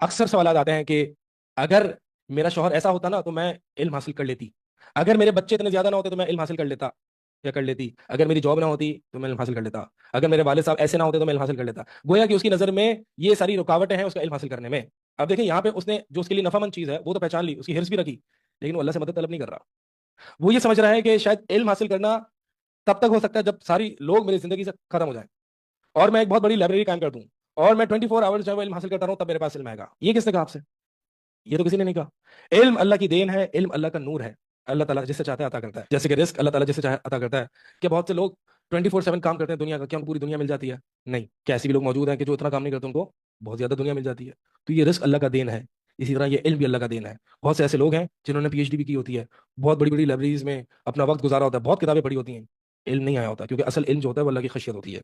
اکثر سوالات آتے ہیں کہ اگر میرا شوہر ایسا ہوتا نا تو میں علم حاصل کر لیتی، اگر میرے بچے اتنے زیادہ نہ ہوتے تو میں علم حاصل کر لیتا یا کر لیتی، اگر میری جاب نہ ہوتی تو میں علم حاصل کر لیتا، اگر میرے والد صاحب ایسے نہ ہوتے تو میں علم حاصل کر لیتا. گویا کہ اس کی نظر میں یہ ساری رکاوٹیں ہیں اس کا علم حاصل کرنے میں. اب دیکھیں یہاں پہ اس نے جو اس کے لیے نفع مند چیز ہے وہ تو پہچان لی، اس کی ہرس بھی رکھی، لیکن وہ اللہ سے مدد طلب نہیں کر رہا. وہ یہ سمجھ رہا ہے کہ شاید علم حاصل کرنا تب تک ہو سکتا ہے جب ساری لوگ میری زندگی سے ختم ہو جائیں اور میں ایک بہت بڑی لائبریری قائم کر دوں اور میں 24 آورز جو ہے وہ علم حاصل کرتا رہوں، تب میرے پاس علم آئے گا. یہ کس نے کہا آپ سے؟ یہ تو کسی نے نہیں کہا. علم اللہ کی دین ہے، علم اللہ کا نور ہے. اللہ تعالیٰ جس سے چاہتا ہے عطا کرتا ہے، جیسے کہ رزق اللہ تعالیٰ جس سے چاہے عطا کرتا ہے. کہ بہت سے لوگ 24/7 کام کرتے ہیں دنیا کا، کیا ان کو پوری دنیا مل جاتی ہے؟ نہیں. کیا ایسے بھی لوگ موجود ہیں کہ جو اتنا کام نہیں کرتے ان کو بہت زیادہ دنیا مل جاتی ہے؟ تو یہ رزق اللہ کا دین ہے. اسی طرح یہ علم بھی اللہ کا دین ہے. بہت سے ایسے لوگ ہیں جنہوں نے PhD بھی کی ہوتی ہے، بہت بڑی بڑی لائبریریز میں اپنا وقت گزارا ہوتا ہے، بہت کتابیں پڑھی ہوتی ہیں، علم نہیں آیا ہوتا. کیونکہ اصل علم جو ہوتا ہے وہ اللہ کی خشیت ہوتی ہے،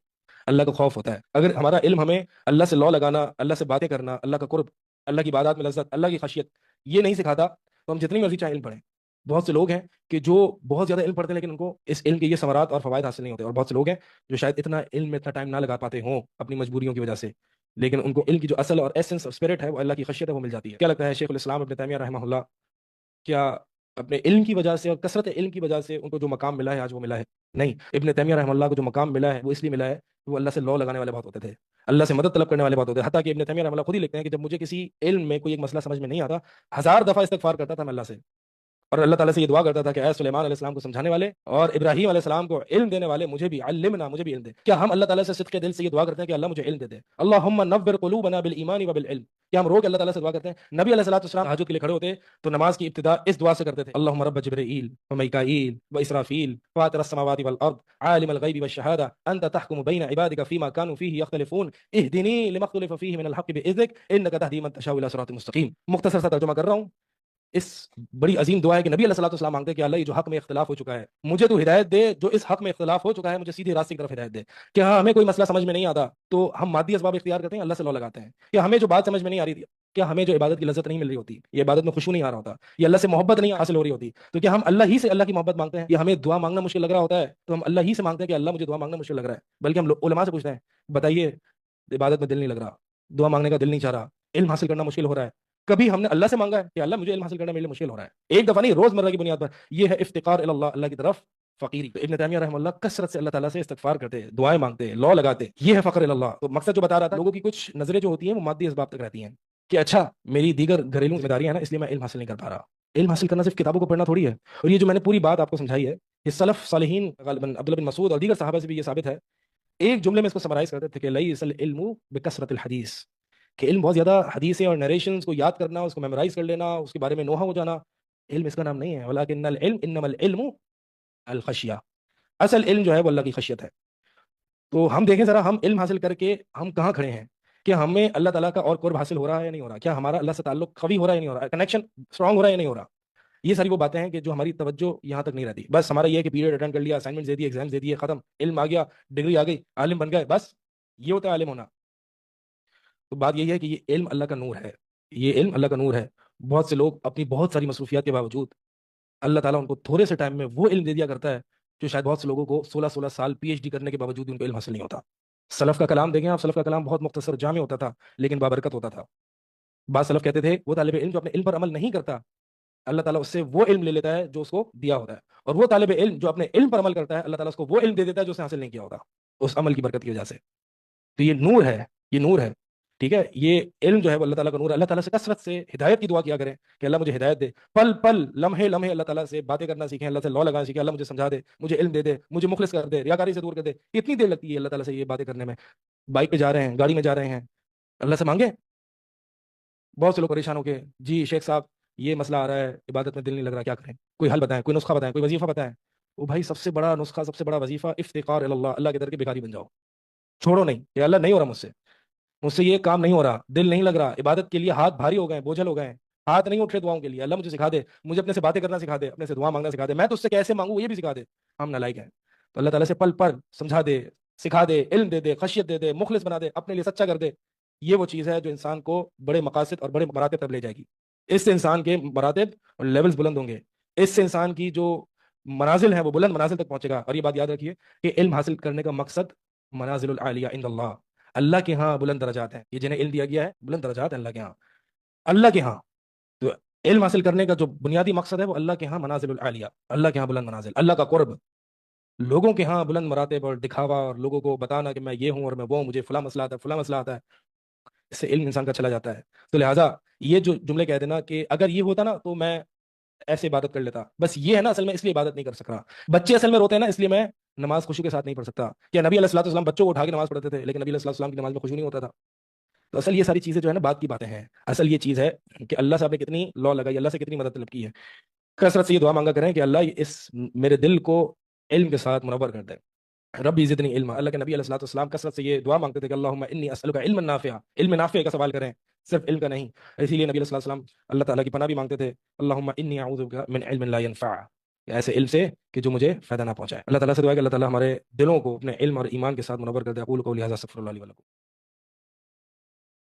اللہ کا خوف ہوتا ہے. اگر ہمارا علم ہمیں اللہ سے لا لگانا، اللہ سے باتیں کرنا، اللہ کا قرب، اللہ کی عبادات میں لذت، اللہ کی خشیت یہ نہیں سکھاتا تو ہم جتنی مرضی چاہے علم پڑھیں. بہت سے لوگ ہیں کہ جو بہت زیادہ علم پڑھتے ہیں لیکن ان کو اس علم کے یہ ثمرات اور فوائد حاصل نہیں ہوتے، اور بہت سے لوگ ہیں جو شاید اتنا علم میں اتنا ٹائم نہ لگا پاتے ہوں اپنی مجبوریوں کی وجہ سے، لیکن ان کو علم کی جو اصل اور ایسنس اور اسپرٹ ہے وہ اللہ کی خشیت ہے وہ مل جاتی ہے. کیا لگتا ہے شیخ الاسلام ابن تیمیہ رحمہ اللہ کیا اپنے علم کی وجہ سے اور کثرت علم کی وجہ سے ان کو جو مقام ملا ہے آج وہ ملا ہے؟ نہیں. ابن تیمیہ رحمہ اللہ کو جو مقام ملا ہے وہ اس لیے ملا ہے کہ وہ اللہ سے لو لگانے والے بہت ہوتے تھے، اللہ سے مدد طلب کرنے والے بہت ہوتے تھے. حتیٰ کہ ابن تیمیہ رحمہ اللہ خود ہی لکھتے ہیں کہ جب مجھے کسی علم میں کوئی ایک مسئلہ سمجھ میں نہیں آتا، 1000 دفعہ استغفار کرتا تھا میں اللہ سے، اور اللہ تعالیٰ سے یہ دعا کرتا تھا کہ اے سلیمان علیہ السلام کو سمجھانے والے اور ابراہیم علیہ السلام کو علم دینے والے مجھے بھی علمنا، مجھے بھی علم دے. کیا ہم اللہ تعالیٰ سے صدق دل سے یہ دعا کرتے ہیں کہ اللہ مجھے علم دے دے؟ اللہم نور قلوبنا بالایمان وبالعلم. کیا ہم روز اللہ تعالیٰ سے دعا کرتے ہیں؟ نبی علیہ الصلوۃ والسلام تہجد کے لیے کھڑے ہوتے تو نماز کی ابتدا اس دعا سے کرتے تھے، اللہم رب جبرائیل ومیکائیل واسرافیل فاطر السماوات والارض عالم الغیب والشہادہ انت تحکم بین عبادک فیما کانوا فیہ یختلفون اہدنی لما اختلف فیہ من الحق باذنک انک تہدی من تشاء الی صراط مستقیم. مختصر سا ترجمہ کر رہا ہوں. اس بڑی عظیم دعا ہے کہ نبی علیہ الصلوۃ والسلام مانگتے ہیں کہ اللہ یہ جو حق میں اختلاف ہو چکا ہے مجھے تو ہدایت دے، جو اس حق میں اختلاف ہو چکا ہے مجھے سیدھے راستے کی طرف ہدایت دے. کہ ہاں ہمیں کوئی مسئلہ سمجھ میں نہیں آتا تو ہم مادی اسباب اختیار کرتے ہیں، اللہ سے لو لگاتے ہیں. کہ ہمیں جو بات سمجھ میں نہیں آ رہی تھی، کیا ہمیں جو عبادت کی لذت نہیں مل رہی ہوتی، یہ عبادت میں خوشبو نہیں آ رہا ہوتا، یہ اللہ سے محبت نہیں حاصل ہو رہی ہوتی، تو کیا ہم اللہ ہی سے اللہ کی محبت مانگتے ہیں؟ یہ ہمیں دعا مانگنا مشکل لگ رہا ہوتا ہے تو ہم اللہ ہی سے مانگتے ہیں کہ اللہ مجھے دعا مانگنا مشکل لگ رہا ہے. بلکہ ہم علماء سے پوچھتے ہیں بتائیے عبادت میں دل نہیں لگ رہا، دعا مانگنے کا دل نہیں چاہ رہا، علم حاصل کرنا مشکل ہو رہا ہے، کبھی ہم نے اللہ سے مانگا ہے کہ اللہ مجھے علم حاصل کرنا میرے لیے مشکل ہو رہا ہے؟ ایک دفعہ نہیں، روز مرہ کی بنیاد پر. یہ ہے افتقار اللہ، اللہ کی طرف فقیری. تو ابن تیمیہ رحمہ اللہ کثرت سے اللہ تعالیٰ سے استغفار کرتے، دعائیں مانگتے، لو لگاتے. یہ ہے فقر اللہ. تو مقصد جو بتا رہا تھا، لوگوں کی کچھ نظریں جو ہوتی ہیں وہ مادی اسباب تک رہتی ہیں کہ اچھا میری دیگر گھریلو ذمہ داریاں ہیں نا اس لیے میں علم حاصل نہیں کر پا رہا. علم حاصل کرنا صرف کتابوں کو پڑھنا تھوڑی ہے. اور یہ جو میں نے پوری بات آپ کو سمجھائی ہے یہ سلف صالحین غالباً عبداللہ بن مسعود اور دیگر صحابہ سے بھی یہ ثابت ہے. ایک جملے میں اس کو سمرائز کرتے تھے کہ لیس العلم بکثرت الحدیث، کہ علم بہت زیادہ حدیثیں اور نریشنز کو یاد کرنا، اس کو میمورائز کر لینا، اس کے بارے میں نوحہ ہو جانا، علم اس کا نام نہیں ہے. ولکن العلم انما العلم الخشیہ، اصل علم جو ہے وہ اللہ کی خشیت ہے. تو ہم دیکھیں ذرا ہم علم حاصل کر کے ہم کہاں کھڑے ہیں، کہ ہمیں اللہ تعالیٰ کا اور قرب حاصل ہو رہا ہے یا نہیں ہو رہا، کیا ہمارا اللہ سے تعلق قوی ہو رہا ہے یا نہیں ہو رہا، کنیکشن اسٹرانگ ہو رہا ہے یا نہیں ہو رہا. یہ ساری وہ باتیں ہیں کہ جو ہماری توجہ یہاں تک نہیں رہتی. بس ہمارا یہ ہے کہ پیریڈ اٹینڈ کر لیا، اسائنمنٹ دے دی، ایگزام دے دیے، ختم، علم آ گیا، ڈگری آ گئی، عالم بن گئے، بس یہ ہوتا ہے عالم ہونا. تو بات یہی ہے کہ یہ علم اللہ کا نور ہے، یہ علم اللہ کا نور ہے. بہت سے لوگ اپنی بہت ساری مصروفیات کے باوجود اللہ تعالیٰ ان کو تھوڑے سے ٹائم میں وہ علم دے دیا کرتا ہے جو شاید بہت سے لوگوں کو 16 16 سال PhD کرنے کے باوجود بھی ان کو علم حاصل نہیں ہوتا. سلف کا کلام دیکھیں آپ، سلف کا کلام بہت مختصر جامع ہوتا تھا لیکن بابرکت ہوتا تھا. بعض سلف کہتے تھے وہ طالب علم جو اپنے علم پر عمل نہیں کرتا اللہ تعالیٰ اس سے وہ علم لے لیتا ہے جو اس کو دیا ہوتا ہے، اور وہ طالب علم جو اپنے علم پر عمل کرتا ہے اللہ تعالیٰ اس کو وہ علم دے دیتا ہے جو اس نے حاصل نہیں کیا ہوتا اس عمل کی برکت کی وجہ سے. تو یہ نور ہے، یہ نور ہے. ٹھیک ہے، یہ علم جو ہے وہ اللہ تعالیٰ کا نور ہے. اللہ تعالیٰ سے کثرت سے ہدایت کی دعا کیا کریں کہ اللہ مجھے ہدایت دے. پل پل لمحے لمحے اللہ تعالیٰ سے باتیں کرنا سیکھیں، اللہ سے لو لگانا سیکھیں. اللہ مجھے سمجھا دے، مجھے علم دے دے، مجھے مخلص کر دے، ریاکاری سے دور کر دے. اتنی دیر لگتی ہے اللہ تعالیٰ سے یہ باتیں کرنے میں. بائک پہ جا رہے ہیں، گاڑی میں جا رہے ہیں، اللہ سے مانگیں. بہت سے لوگ پریشان ہو کے جی شیخ صاحب یہ مسئلہ آ رہا ہے، عبادت میں دل نہیں لگ رہا، کیا کریں؟ کوئی حل بتائیں، کوئی نسخہ بتائیں، کوئی وظیفہ بتائیں. وہ بھائی سب سے بڑا نسخہ، سب سے بڑا وظیفہ افتقار اللہ، اللہ کے در کے بھکاری بن جاؤ. چھوڑو نہیں کہ اللہ نہیں ہو رہا مجھ سے یہ کام نہیں ہو رہا، دل نہیں لگ رہا، عبادت کے لیے ہاتھ بھاری ہو گئے، بوجھل ہو گئے ہیں، ہاتھ نہیں اٹھ رہے دعاؤں کے لیے. اللہ مجھے سکھا دے، مجھے اپنے سے باتیں کرنا سکھا دے، اپنے سے دعا مانگنا سکھا دے، میں تو اس سے کیسے مانگوں یہ بھی سکھا دے. ہم نالائق ہیں. تو اللہ تعالیٰ سے پل پل سمجھا دے، سکھا دے، علم دے دے، خشیت دے دے، مخلص بنا دے، اپنے لیے سچا کر دے. یہ وہ چیز ہے جو انسان کو بڑے مقاصد اور بڑے مراتب تک لے جائے گی. اس سے انسان کے مراتب اور لیولز بلند ہوں گے، اس سے انسان کی جو منازل ہیں وہ بلند منازل تک پہنچے گا. اور یہ بات یاد رکھیے کہ علم حاصل کرنے کا مقصد منازل العالیہ عند اللہ، اللہ کے ہاں بلند درجات ہیں. یہ جنہیں علم دیا گیا ہے بلند درجات ہیں اللہ کے ہاں. اللہ کے ہاں تو علم حاصل کرنے کا جو بنیادی مقصد ہے وہ اللہ کے ہاں منازل العالیہ، اللہ کے ہاں بلند منازل، اللہ کا قرب، لوگوں کے ہاں بلند مراتب اور دکھاوا اور لوگوں کو بتانا کہ میں یہ ہوں اور میں وہ ہوں، مجھے فلاں مسئلہ آتا ہے فلاں مسئلہ آتا ہے، اس سے علم انسان کا چلا جاتا ہے۔ تو لہٰذا یہ جو جملے کہہ دینا کہ اگر یہ ہوتا نا تو میں ایسے عبادت کر لیتا، بس یہ ہے نا اصل میں اس لیے عبادت نہیں کر سک رہا۔ بچے اصل میں روتے ہیں نا اس لیے میں نماز خوشی کے ساتھ نہیں پڑھ سکتا، کہ نبی علیہ الصلوۃ والسلام بچوں کو اٹھا کے نماز پڑھتے تھے لیکن نبی علیہ الصلوۃ والسلام کی نماز میں خوشی نہیں ہوتا تھا۔ تو اصل یہ ساری چیزیں جو ہے نا بعد کی باتیں ہیں، اصل یہ چیز ہے کہ اللہ سے آپ نے کتنی لا لگائی، اللہ سے کتنی مدد طلب کی ہے۔ کثرت سے یہ دعا مانگا کریں کہ اللہ اس میرے دل کو علم کے ساتھ منور کر دے، ربی زدنی علما۔ اللہ کے نبی علیہ الصلوۃ والسلام کثرت سے یہ دعا مانگتے تھے کہ اللہم انی اسألک علما نافعا، علم نافع کا سوال کریں، صرف علم کا نہیں۔ اسی لیے نبی علیہ الصلوۃ والسلام اللہ تعالیٰ کی پناہ بھی مانگتے تھے، اللہم انی اعوذ بک من علم لا ينفع، ایسے علم سے کہ جو مجھے فائدہ نہ پہنچائے۔ اللہ تعالیٰ سے دعا ہے کہ اللہ تعالیٰ ہمارے دلوں کو اپنے علم اور ایمان کے ساتھ منور کر دے۔ اقول قولی ھذا استغفر اللہ لی ولکم۔